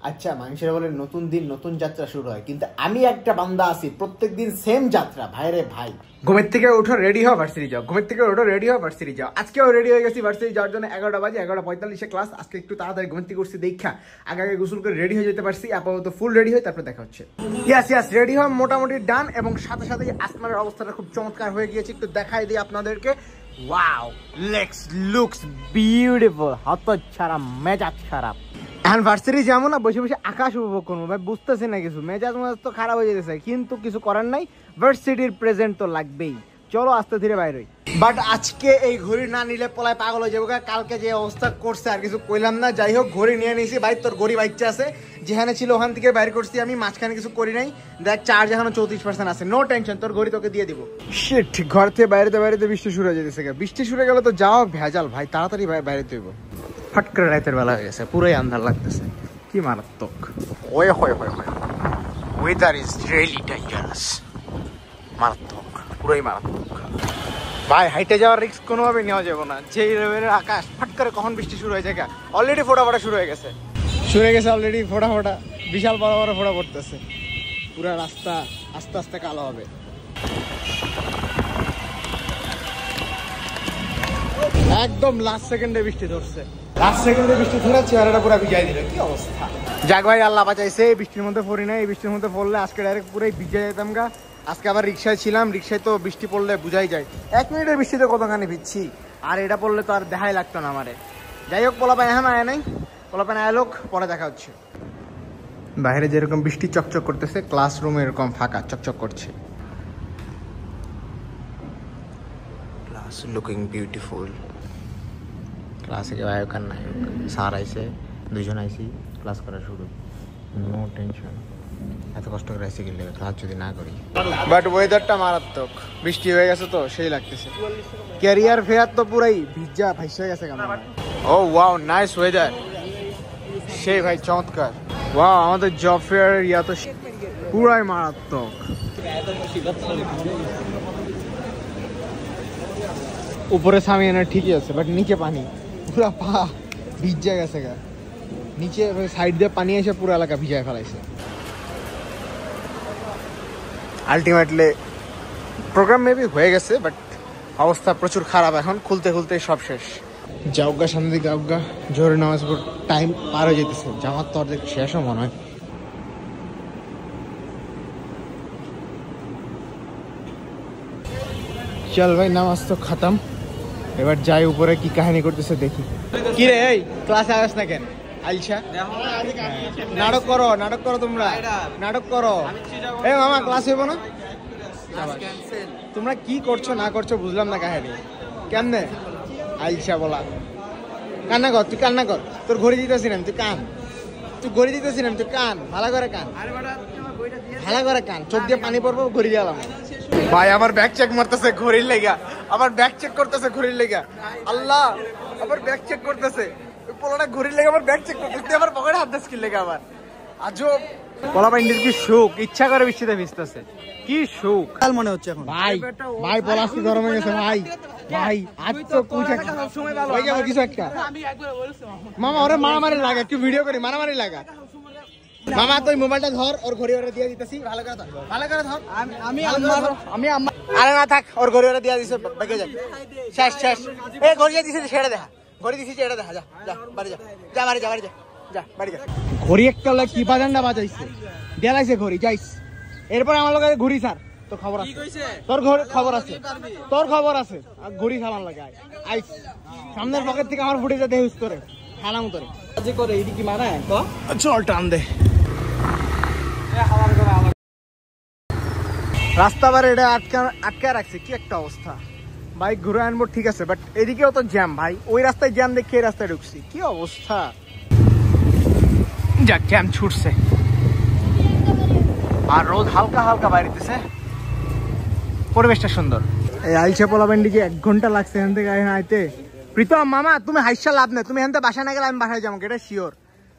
আচ্ছা, মানুষের বলে নতুন দিন নতুন যাত্রা শুরু হয়, কিন্তু আমি একটা বান্দা আছি প্রত্যেকদিন সেম যাত্রা। ভাইরে ভাই, ঘুমের থেকে উঠো, রেডি হও, ভার্সিটি যাও। ঘুমের থেকে উঠো, রেডি হও, ভার্সিটি যাও। আজকেও রেডি হয়ে গেছি ভার্সিটি যাওয়ার জন্য। 11টা বাজে, 11:45 ক্লাস। আজকে একটু তাড়াতাড়ি ঘুমের থেকে উঠছি দেখা আগে আগে গোসল করে রেডি হয়ে যেতে পারছি। আপাতত ফুল রেডি হয়ে তারপরে দেখা হচ্ছে। ইয়াস রেডি হওয়া মোটামুটি ডান, এবং সাথে সাথে আসমানের অবস্থাটা খুব চমৎকার হয়ে গিয়েছে। একটু দেখাই দিই আপনাদেরকে। Wow, looks beautiful. হত ছাড়া মেজাজ খারাপ। এখন ভার্সিটি যাবো না, বসে বসে আকাশ উপভোগ করবো ভাই। বুঝতেছি না কিছু, মেজাজ তো খারাপ হয়ে যেতেছে, কিন্তু কিছু করার নাই। ভার্সিটির প্রেজেন্ট তো লাগবেই। চলো আস্তে ধীরে বাইরে। বাট আজকে এই ঘড়ি না নিলে পলায় পাগল হয়ে যাবো। কালকে যে অবস্থা করছে আর কিছু কইলাম না। যাই হোক, ঘড়ি নিয়ে নিয়েছি ভাই। তোর ঘড়ি বাচ্চা আছে, যেখানে ছিল ওখান থেকে বাইরে করছি আমি। মাঝখানে কিছু করি নাই। দেখ, চার্জ এখনো 34% আছে। নো টেনশন, তোর ঘড়ি তোকে দিয়ে দিব। শিট, ঘর থেকে বাইরে বৃষ্টি শুরু হয়ে যেতেছে। বৃষ্টি শুরু গেলে তো যাও ভেজাল ভাই। তাড়াতাড়ি বাইরে তুইব। ফট করে রাতের বেলা হয়ে গেছে, পুরোই আন্ধার লাগতেছে। কি মারাত্মক। Weather is really dangerous. মারাত্মক, পুরোই মারাত্মক ভাই। হাইটে যাওয়ার রিস্ক কোনোভাবে নেওয়া যাবে না। যেই লেভেলের আকাশ, ফট করে কখন বৃষ্টি শুরু হয়ে যায়। অলরেডি ফোটা শুরু হয়ে গেছে অলরেডি ফোটা বিশাল বড় বড় ফোটা পড়তেছে। পুরা রাস্তা আস্তে আস্তে কালো হবে। একদম লাস্ট সেকেন্ডে বৃষ্টি ধরছে। চেহারাটা পুরো ভিজাই দিল। কি অবস্থা। যাক ভাই, আল্লাহ বাঁচাইছে। এই বৃষ্টির মধ্যে পড়ি না। এই বৃষ্টির মধ্যে পড়লে আজকে ডাইরেক্ট পুরাই ভিজে যেতাম গা। আজকে আবার রিক্সায় ছিলাম। রিক্সায় তো বৃষ্টি পড়লে বুঝাই যায়। 1 মিনিটের বৃষ্টিতে কতখানি ভিজছি। আর এটা পড়লে তো আর দেখাই লাগতো না আমারে। যাই হোক, পোলাপান এখন আয় নাই। পোলাপান আয় লোক, পরে দেখা হচ্ছে। বাইরে যেরকম বৃষ্টি চকচক করতেছে, ক্লাসরুম এরকম ফাঁকা চকচক করছে। Class looking beautiful. ক্লাসে কেউ আয়োগ আর নায়ক। স্যার আইসে, 2জন আইসি, ক্লাস করা শুরু। No tension. এত কষ্ট করে আইসি গেলে ক্লাস যদি না করি। বাট ওয়েদারটা মারাত্মক। বৃষ্টি হয়ে গেছে তো সেই লাগতেছে। ক্যারিয়ার ফেয়ার তো পুরাই ভিজা ভাইস হয়ে গেছে। ও ওয়াও, নাইস ওয়েদার। সেই ভাই, চমৎকার। ওয়াও, আমাদের জব ফেয়ার ইয়া তো পুরাই মারাত্মক। উপরে সামিয়ানা ঠিকই আছে, বাট নিচে পানি পুরা পা ভিজা গেছে গা। নিচে সাইড দিয়ে পানি এসে পুরো এলাকা ভিজায় ফেলাইছে। আলটিমেটলি প্রোগ্রাম মেবি হয়ে গেছে, বাট অবস্থা প্রচুর খারাপ। এখন খুলতে সব শেষ। যাওগা শান্তি গাওগা, জোরে নামাজ পড়। টাইম পার হয়ে যেতেছে। জামাত তো অর্ধেক শেষও মনে হয়। চল ভাই, নামাজ তো খতম। এবার যাই উপরে, কি কাহিনী করতেছে দেখি। কি রে, এই ক্লাসে আসছ না কেন? আইসা নাটক করো তোমরা, নাটক করো। এই মামা, ক্লাস হইব না? তোমরা কি করছো না করছো বুঝলাম না কাহিনী। কেমনে আইসা বলা? কান্না কর, তুই কান্না কর। তোর ঘড়ি দিতেছি না, তুই কান। তুই কান ভালো করে কান। চোখ দিয়ে পানি পড়বো, ঘড়ি গেলাম। ভাই আমার ব্যাগ চেক মারতেছে ঘড়ির লেগা। আবার ব্যাগ চেক করতেছে ঘড়ির লেগা। আল্লাহ, আবার ব্যাগ চেক করতেছে। পোলাটা ঘড়ির লেগে আবার ব্যাগ চেক করতেছে। আবার পকেটে হাত দিস কি লেগে আবার। আজব। পোলা পাইন্ডের কি শোক, ইচ্ছা করে বৃষ্টিতে ভিজতেছে। কি শোক মনে হচ্ছে এখন। ভাই পলাশ কি গরম হয়ে গেছে ভাই আজ তো কিছু একটা। মামা ওরে মারামারি লাগা, একটু ভিডিও করি, মারামারি লাগা। মামা তুই মোবাইলটা ধর, ওর ঘড়ি ওরে দিয়ে দিতেছি। ভালো করে ধর। আমি আরে না থাক, ওর ঘড়ি ওরে দিয়ে দিছে। বেগে যাক, শেষ। এই ঘড়ি দিছিস ছেড়ে দেখা। ঘড়ি দিছিস এটা দেখা। যা বাড়ি যা বাড়ি যা। ঘড়ি একটা কি বাজানটা বাজাইছে, দেলাইছে ঘড়ি। যাইস এরপর আমার লগে ঘড়ি স্যার। তোর খবর আছে, তোর খবর আছে। আর ঘড়ি সামান লাগে আইস। সামনের পকেট থেকে আমার ফুটে যাতে ইউজ করে খালাম তোরে। চল টান দে। রাস্তা বার এটা আটকা রাখছে। কি একটা অবস্থা। বাইক ঘুরে আনবো ঠিক আছে, বাট এদিকেও তো জ্যাম ভাই। ওই রাস্তায় জ্যাম দেখে এই রাস্তায় ঢুকছি। কি অবস্থা। যাক, জ্যাম ছুটছে। আর রোদ হালকা বাইরেতেছে। পরিবেশটা সুন্দর। এই আইসা পোলাবেন্ডিকে 1 ঘন্টা লাগছে এখান থেকে আইতে। প্রীতম মামা, তুমি হাইসা লাভ নেই। তুমি এখান থেকে বাসায় না গেলে আমি বাসায় যাবো, এটা শিওর।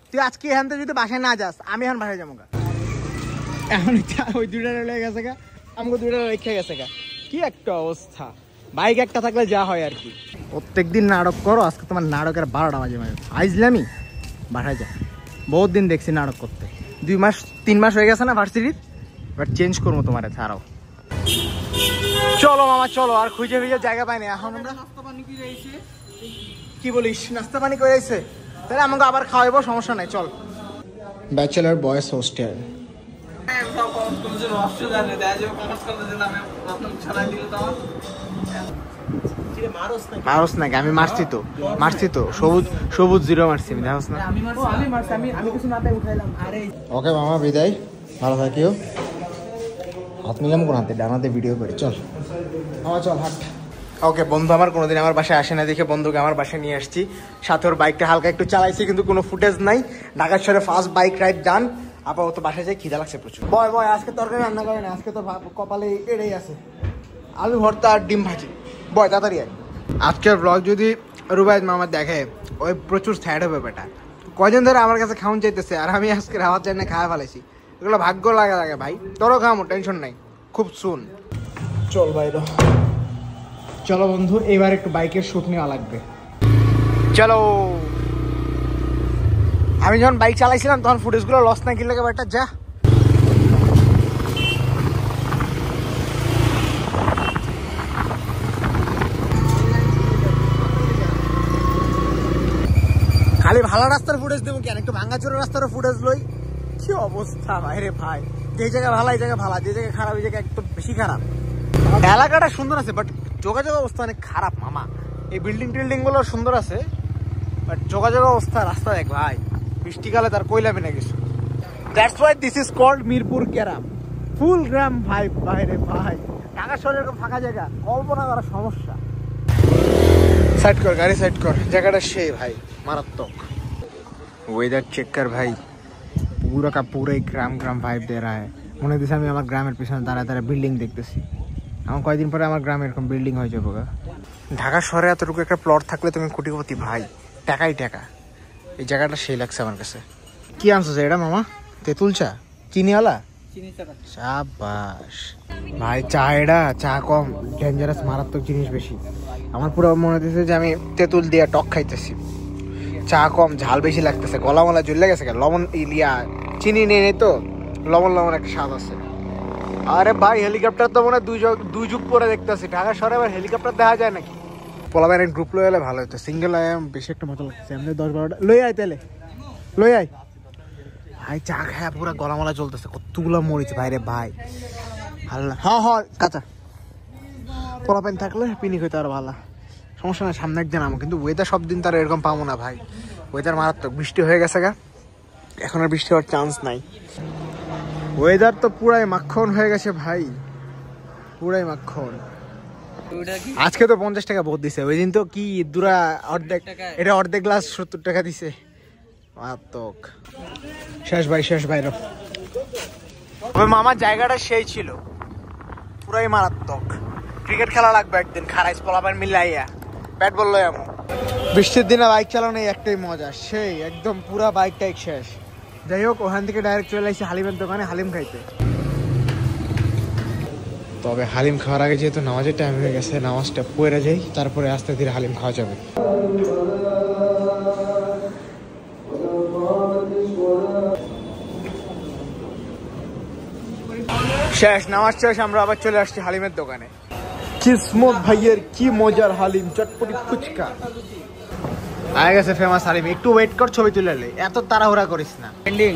তুই আজকে এখান থেকে যদি বাসায় না যাস, আমি এখন বাসায় যাবো। এখন ওই 2টা লেগে গেছে গা, আমাকে 2টা রেখে গেছে গা। কি একটা অবস্থা। বাইক একটা থাকলে যা হয় আর কি। প্রত্যেকদিন নাটক করো, আজকে তোমার নাটকের 12টা বাজে। আইজলামি, বাসায় যা। বহুত দিন দেখছি নাটক করতে, 2 মাস 3 মাস হয়ে গেছে না ভার্সিটির, বাট চেঞ্জ করবো তোমার ছাড়াও। চলো মামা চলো, আর খুঁজে খুঁজে জায়গা পাইনি এখন আমরা। কি বলিস, নাস্তা পানি করে আইছে? তাহলে আমাকে আবার খাওয়াবো, সমস্যা নাই, চল। Bachelor boys hostel. মারস নাকি? আমি মারছি তো সবুজ 0 মারছি আমি, দেখোস না? ওকে মামা বিদায়, ভালো থাকিও। হাত মিলাম কোন হাতে? ডানাতে ভিডিও করি, চল মামা চল হাট। ওকে বন্ধু আমার কোনোদিন আমার বাসায় আসে না দেখে বন্ধুকে আমার বাসায় নিয়ে আসছি। সাথে ওর বাইকটা হালকা একটু চালাইছি, কিন্তু কোনো ফুটেজ নাই। ঢাকা শহরে ফার্স্ট বাইক রাইড ডান। আপাতত বাসায় যাই, খিদা লাগছে প্রচুর। বয় আজকে তরকারি রান্না করে না, আজকে তো কপালে এড়েই আছে, আলু ভর্তা আর ডিম ভাজি। বয় তাড়াতাড়ি আয়। আজকের ব্লগ যদি রুবাইদ মামা দেখে, ওই প্রচুর স্যাড হবে বেটা। কয়দিন ধরে আমার কাছে খাওয়ান চাইতেছে, আর আমি আজকে রাওয়ার চাই না খাওয়া ফেলেছি। এগুলো ভাগ্য লাগে ভাই, তোরও খাওয়ামো, টেনশন নাই, খুব সুন। চল বাইর, চলো বন্ধু, এবার একটু বাইকের শুট নেওয়া লাগবে। চলো। আমি যখন বাইক চালাইছিলাম তখন ফুটেজগুলো লস না কিনলে বেটা, যা। খালি ভালো রাস্তার ফুটেজ দেবো কেন, একটু ভাঙ্গাচোরা রাস্তার ফুটেজ লই। কি অবস্থা ভাই রে ভাই, যে জায়গায় ভালো এই জায়গায় ভালো, যে জায়গায় খারাপ এই জায়গায় একটু বেশি খারাপ। এলাকাটা সুন্দর আছে বাট যোগাযোগ অবস্থা অনেক খারাপ মামা। এই বিল্ডিং গুলো সুন্দর আছে বাট যোগাযোগ অবস্থা, রাস্তা দেখ ভাই, বৃষ্টিকালে তার কইলামে না কিছু। That's why this is called Mirpur গ্রাম, ফুল গ্রাম ভাই। বাইরে ভাই ঢাকা শহরে এরকম ফাঁকা জায়গা কল্পনা করা সমস্যা। সাইড কর গাড়ি, সাইড কর, জায়গাটা সেই ভাই মারাত্মক। ওয়েদার চেক কর ভাই, পুরো কা পুরো গ্রাম ভাইব দে রা হ্যায়। মনে হচ্ছে আমি আমার গ্রামের পিছনে দাঁড়ায় বিল্ডিং দেখতেছি। আমার কয়েকদিন পরে আমার গ্রামে এরকম বিল্ডিং হয়ে যাবো। ঢাকা শহরে এতটুকু একটা প্লট থাকলে তুমি কোটিপতি ভাই, টাকাই টাকা। এই জায়গাটা সেই লাগছে আমার কাছে। কি আনছো এটা মামা? তেঁতুল চা, চিনিওয়ালা? শাবাশ ভাই, চা কম, ডেঞ্জারাস মারাত্মক জিনিস বেশি। আমার পুরো মনে হচ্ছে যে আমি তেঁতুল দিয়ে টক খাইতেছি। চা কম, ঝাল বেশি লাগতেছে, গলা জ্বলে গেছে। লবণ ইলিয়া চিনি নেই তো, লবণ একটা স্বাদ আছে। আরে ভাই হেলিকপ্টার তো মনে হয় দুই যুগ পরে দেখতেছি। ঢাকা শহরে আবার হেলিকপ্টার দেখা যায় নাকি? পোলাবেন গ্রুপ লই এলে ভালো হতো, সিঙ্গেল বেশি একটা মজা লাগছে। এমনি 10-12টা লই আয়, তাহলে লই আয় ভাই। চা খায় পুরো গলা চলতেছে, কতগুলো মরিচ ভাই রে ভাই। ভালো হ্যাঁ কাঁচা পোলাপেন থাকলে পিনিক হইতে আর ভালো, সমস্যা না। সামনে একদিন আমো, কিন্তু ওয়েদার সব দিন তার এরকম পাবো না ভাই। ওয়েদার মারাত্মক, বৃষ্টি হয়ে গেছে গা, এখন আর বৃষ্টি হওয়ার চান্স নাই। ওয়েদার তো পুরাই মাখন হয়ে গেছে ভাই, পুরাই মাখন। আজকে তো 50 টাকা বোধ দিছে, ওই দিন তো কি দুরা অর্ধেক, এটা অর্ধেক গ্লাস 70 টাকা দিছে। মারাত্মক। শেষ ভাই মামার জায়গাটা সেই ছিল, পুরাই মারাত্মক। ক্রিকেট খেলা লাগবে একদিন, খারাইস পোলাপান মিলাইয়া ব্যাট বল লই আমো। বৃষ্টির দিনে বাইক চালানো একটাই মজা, সেই একদম পুরা বাইকটাই শেষ। যাই হোক, ওখান থেকে ডাইরেক্ট চলে আসছি হালিমের দোকানে হালিম খাইতে। তবে হালিম খাওয়ার আগে যেহেতু নামাজের টাইম হয়ে গেছে, নামাজটা পড়ে যাই, তারপরে আস্তে ধীরে হালিম খাওয়া যাবে। শেষ নামাজ শেষ, আমরা আবার চলে আসছি হালিমের দোকানে। কিসমত ভাইয়ের কি মজার হালিম, চটপটি ফুচকা আগে গেছে ফেমাস হালিম। একটু ওয়েট কর, ছবি তুলে লে, এত তাড়াহুড়া করিস না।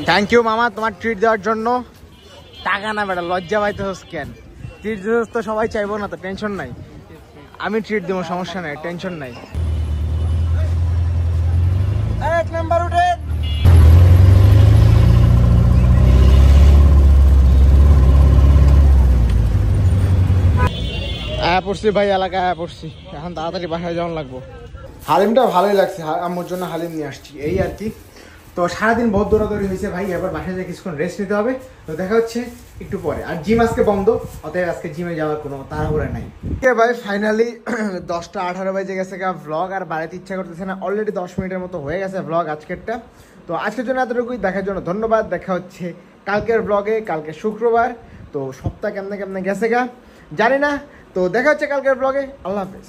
থ্যাংক ইউ মামা তোমার ট্রিট দেওয়ার জন্য। টাকা না বেটা, লজ্জা পাইতে হোস কেন? ট্রিট তো সবাই চাইবো না তো, টেনশন নাই, আমি ট্রিট দেবো, সমস্যা নাই, টেনশন নাই। এক নাম্বার উঠে পড়ছি ভাই, এলাকায় পড়ছি, এখন তাড়াতাড়ি বাসায় যাওয়ার লাগবো। হালিমটা ভালোই লাগছে, আম্মুর জন্য হালিম নিয়ে আসছি, এই আর কি। তো সারাদিন বহুত দৌড়াদৌড়ি হয়েছে ভাই, এবার বাসায় যাই কিছুক্ষণ রেস্ট নিতে হবে। তো দেখা হচ্ছে একটু পরে। আর জিম আজকে বন্ধ, অতএব আজকে জিমে যাওয়ার কোনো তাড়াহুড়া নাই। ওকে ভাই, ফাইনালি 10টা 18 বাজে গেছে গা। ভ্লগ আর বাড়াতে ইচ্ছা করতেছে না, অলরেডি 10 মিনিটের মতো হয়ে গেছে ভ্লগ আজকেরটা। তো আজকের জন্য এতটুকুই, দেখার জন্য ধন্যবাদ। দেখা হচ্ছে কালকের ব্লগে, কালকে শুক্রবার। তো সপ্তাহ কেমনে গেছে গা জানি না। তো দেখা হচ্ছে কালকের ব্লগে, আল্লাহ হাফেজ।